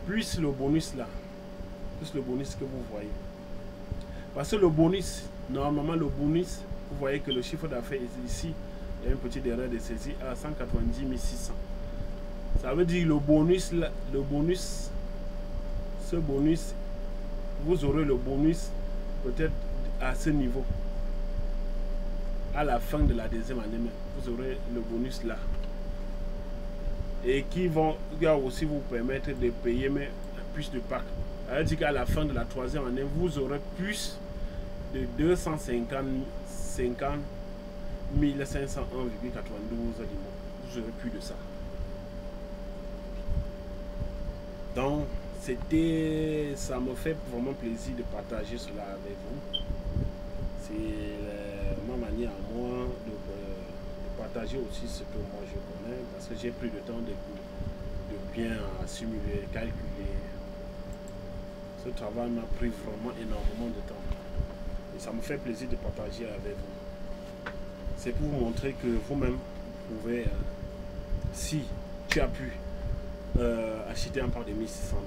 plus le bonus là, plus le bonus que vous voyez. Parce que le bonus, normalement le bonus, vous voyez que le chiffre d'affaires ici, il y a une petite erreur de saisie à 190 600. Ça veut dire le bonus, ce bonus, vous aurez le bonus peut-être à ce niveau. À la fin de la deuxième année même, vous aurez le bonus là. Et qui va aussi vous permettre de payer mais plus de packs. Ça veut dire qu'à la fin de la troisième année, vous aurez plus de 250 501,92 du mois. Vous aurez plus de ça. Donc, ça me fait vraiment plaisir de partager cela avec vous. C'est ma manière à moi de partager aussi ce que moi je connais, parce que j'ai pris le temps de bien simuler, calculer. Ce travail m'a pris vraiment énormément de temps. Et ça me fait plaisir de partager avec vous. C'est pour vous montrer que vous-même, vous pouvez, si tu as pu acheter un part de 1600 $,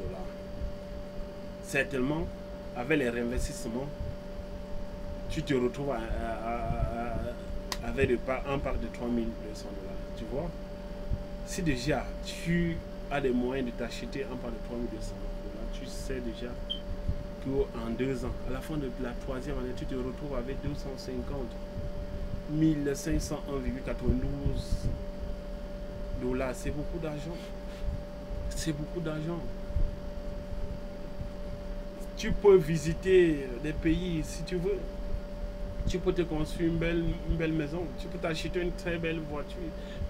certainement, avec les réinvestissements, tu te retrouves avec un part de 3200 $. Tu vois, si déjà tu as les moyens de t'acheter un part de 3200 $, tu sais déjà qu'en 2 ans, à la fin de la troisième année, tu te retrouves avec 250 501,92 $. C'est beaucoup d'argent. C'est beaucoup d'argent. Tu peux visiter des pays si tu veux. Tu peux te construire une belle maison. Tu peux t'acheter une très belle voiture.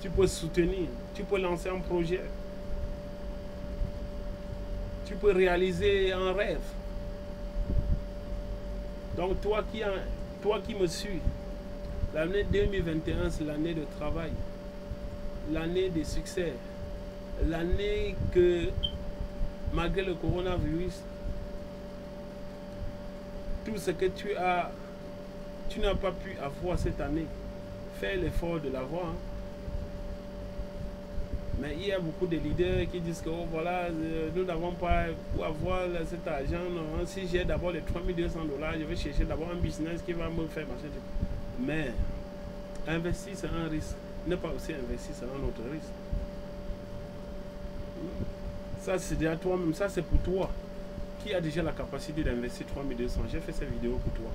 Tu peux soutenir. Tu peux lancer un projet. Tu peux réaliser un rêve. Donc toi qui me suis, l'année 2021, c'est l'année de travail, l'année de succès, l'année que malgré le coronavirus, tout ce que tu n'as pas pu avoir cette année, fais l'effort de l'avoir. Hein. Mais il y a beaucoup de leaders qui disent que oh, voilà, nous n'avons pas pour avoir cet argent. Non. Si j'ai d'abord les 3200 $, je vais chercher d'abord un business qui va me faire marcher. Mais investir, c'est un risque. Ne pas aussi investir, c'est un autre risque. Ça, c'est déjà toi-même. Ça, c'est pour toi qui a déjà la capacité d'investir 3200. J'ai fait cette vidéo pour toi.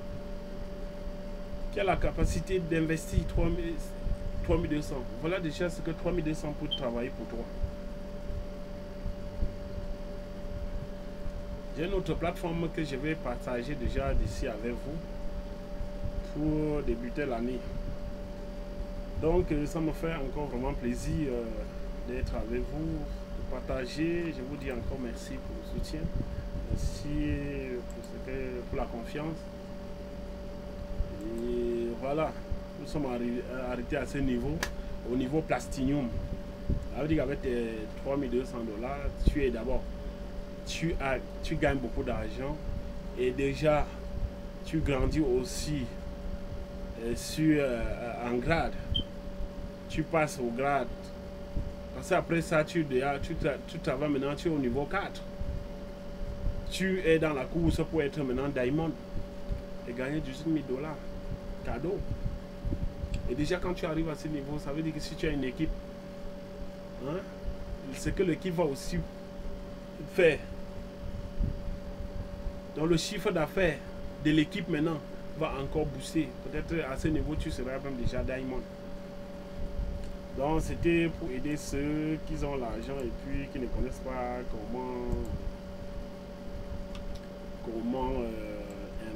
Qui a la capacité d'investir 3200. Voilà déjà ce que 3200 pour travailler pour toi. J'ai une autre plateforme que je vais partager déjà d'ici avec vous pour débuter l'année. Donc ça me fait encore vraiment plaisir d'être avec vous, de partager. Je vous dis encore merci pour le soutien. Merci pour la confiance. Et voilà, nous sommes arrêtés à ce niveau, au niveau Plastinium. Ça veut dire qu'avec tes 3200 $, tu es d'abord, tu gagnes beaucoup d'argent et déjà tu grandis aussi en grade. Tu passes au grade. Parce qu'après ça, tu travailles maintenant, tu es au niveau 4. Tu es dans la course pour être maintenant Diamond et gagner 18 000 $. Cadeau. Et déjà quand tu arrives à ce niveau, ça veut dire que si tu as une équipe, hein, c'est que l'équipe va aussi faire. Donc le chiffre d'affaires de l'équipe maintenant va encore booster. Peut-être à ce niveau tu seras même déjà Diamond. Donc c'était pour aider ceux qui ont l'argent et puis qui ne connaissent pas comment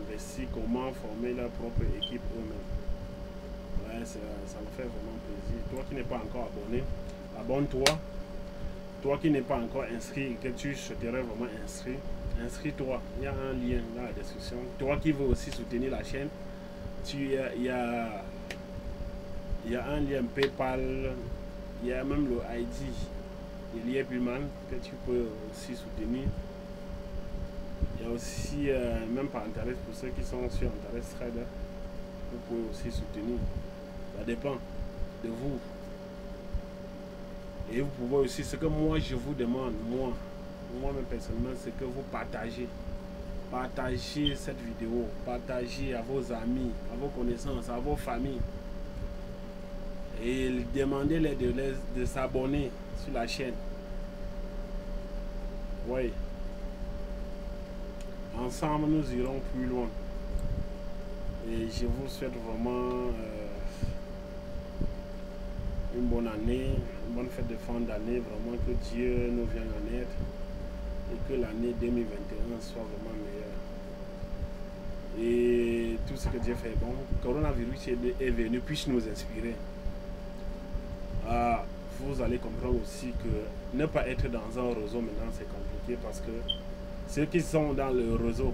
investir, comment former leur propre équipe eux-mêmes. Ouais, ça me fait vraiment plaisir. Toi qui n'es pas encore abonné, abonne-toi. Toi qui n'es pas encore inscrit et que tu souhaiterais vraiment inscris-toi. Il y a un lien dans la description. Toi qui veux aussi soutenir la chaîne, il y a un lien PayPal, il y a même le ID de Lieberman que tu peux aussi soutenir. Il y a aussi, même par Internet, pour ceux qui sont sur Internet Trader, vous pouvez aussi soutenir. Ça dépend de vous. Et vous pouvez aussi, ce que moi je vous demande, moi-même personnellement, c'est que vous partagez. Partagez cette vidéo, partagez à vos amis, à vos connaissances, à vos familles. Et demandez-les de s'abonner sur la chaîne. Oui. Ensemble, nous irons plus loin. Et je vous souhaite vraiment une bonne année, une bonne fête de fin d'année. Vraiment que Dieu nous vienne en aide et que l'année 2021 soit vraiment meilleure. Et tout ce que Dieu fait bon. Le coronavirus est venu, puisse nous inspirer. Vous allez comprendre aussi que ne pas être dans un réseau maintenant c'est compliqué parce que ceux qui sont dans le réseau,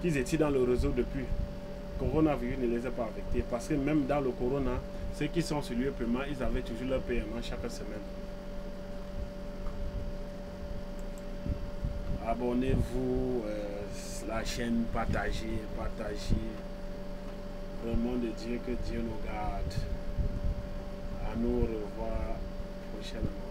qu'ils étaient dans le réseau depuis, le coronavirus ne les a pas affectés parce que même dans le corona, ceux qui sont sur le paiement, ils avaient toujours leur paiement chaque semaine. Abonnez-vous, la chaîne, partagez. Vraiment de Dieu, que Dieu nous garde. À nous revoir prochainement.